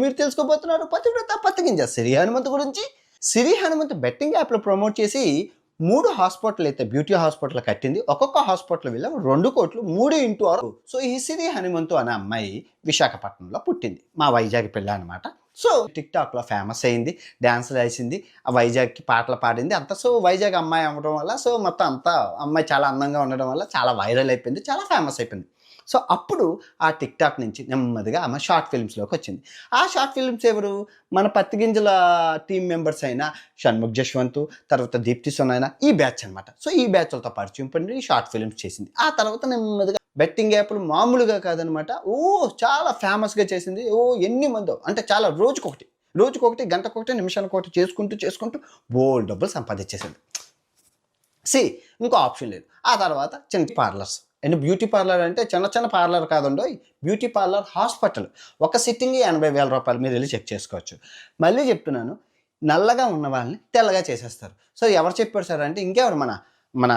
మీరు తెలుసుకోబోతున్నారు పతివ్రత పత్తిగింజ సిరి హనుమంతు గురించి. సిరి హనుమంతు బెట్టింగ్ యాప్లో ప్రమోట్ చేసి 3 హాస్పిటల్ అయితే బ్యూటీ హాస్పిటల్ కట్టింది. ఒక్కొక్క హాస్పిటల్ వీళ్ళ 2 కోట్లు 3x6. సో ఈ సిరి హనుమంతు అనే అమ్మాయి విశాఖపట్నంలో పుట్టింది. మా వైజాగ్ పిల్ల అనమాట. సో టిక్ టాక్లో ఫేమస్ అయింది, డ్యాన్సులు వేసింది, ఆ వైజాగ్కి పాటలు పాడింది అంతా. సో వైజాగ్ అమ్మాయి అవ్వడం వల్ల సో మొత్తం అంతా అమ్మాయి చాలా అందంగా ఉండడం వల్ల చాలా వైరల్ అయిపోయింది, చాలా ఫేమస్ అయిపోయింది. సో అప్పుడు ఆ టిక్ టాక్ నుంచి నెమ్మదిగా ఆమె షార్ట్ ఫిల్మ్స్లోకి వచ్చింది. ఆ షార్ట్ ఫిల్మ్స్ ఎవరు? మన పత్తిగింజల టీం మెంబర్స్ అయిన షణ్ముఖ్ జశ్వంత్, తర్వాత దీప్తి సోనాయన, ఈ బ్యాచ్ అనమాట. సో ఈ బ్యాచ్లతో పరిచయం పడి షార్ట్ ఫిల్మ్స్ చేసింది. ఆ తర్వాత నెమ్మదిగా బెట్టింగ్ యాప్లు మామూలుగా కాదనమాట, చాలా ఫేమస్గా చేసింది. ఎన్ని మందో అంటే చాలా రోజుకొకటి గంటకొకటి నిమిషానికొకటి చేసుకుంటూ బోల్డ్ డబ్బులు సంపాదించేసింది. ఇంకో ఆప్షన్ లేదు. ఆ తర్వాత చిన్న పార్లర్స్ అండ్ బ్యూటీ పార్లర్ అంటే చిన్న పార్లర్ కాదండో, బ్యూటీ పార్లర్ హాస్పిటల్. ఒక సిట్టింగ్ 80,000 రూపాయలు, మీరు వెళ్ళి చెక్ చేసుకోవచ్చు. మళ్ళీ చెప్తున్నాను, నల్లగా ఉన్న వాళ్ళని తెల్లగా చేసేస్తారు. సో ఎవరు చెప్పారు సార్ అంటే ఇంకెవరు, మన మన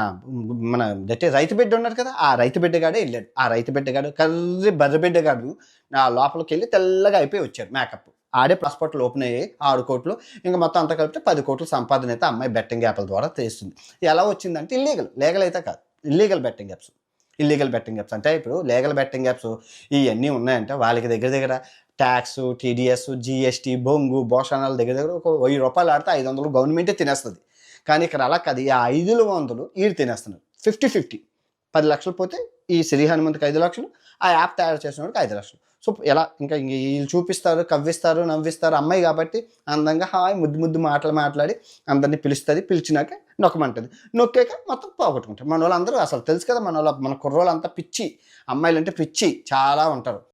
మన దట్ రైతు బిడ్డ ఉన్నారు కదా, ఆ రైతు బిడ్డగాడే వెళ్ళాడు. ఆ రైతు బిడ్డగాడు కర్రి బర్రె బిడ్డగాడు ఆ లోపలికి వెళ్ళి తెల్లగా అయిపోయి వచ్చారు మేకప్. ఆడే హాస్పిటల్ ఓపెన్ అయ్యాయి 6 కోట్లు, ఇంకా మొత్తం అంతా కలిపితే 10 కోట్లు సంపాదన అయితే అమ్మాయి బెట్టింగ్ యాప్ల ద్వారా చేస్తుంది. ఎలా వచ్చిందంటే లీగల్ అయితే కాదు, ఇల్లీగల్ బెట్టింగ్ యాప్స్. అంటే ఇప్పుడు లీగల్ బెట్టింగ్ యాప్స్ ఇవన్నీ ఉన్నాయంటే వాళ్ళకి దగ్గర ట్యాక్స్, టీడీఎస్, జీఎస్టీ, బొంగు భోషణాల దగ్గర ఒక 1000 రూపాయలు ఆడితే 500 గవర్నమెంటే తినేస్తుంది. కానీ ఇక్కడ అలా కాదు, ఈ 500 వీళ్ళు తినేస్తున్నారు. 50-50. 10 లక్షలు పోతే ఈ సిరి హనుమంతుకి 5 లక్షలు, ఆ యాప్ తయారు చేసిన వాడికి 5 లక్షలు. సో ఎలా ఇంకా వీళ్ళు చూపిస్తారు, కవ్విస్తారు, నవ్విస్తారు. అమ్మాయి కాబట్టి అందంగా హాయ్ ముద్దు మాటలు మాట్లాడి అందరినీ పిలుస్తుంది. పిలిచినాక నొక్కమంటుంది, నొక్కాక మొత్తం పోగొట్టుకుంటారు. మన వాళ్ళందరూ అసలు తెలుసు కదా, మన కుర్రోళ్ళంతా పిచ్చి, అమ్మాయిలు అంటే పిచ్చి చాలా ఉంటారు.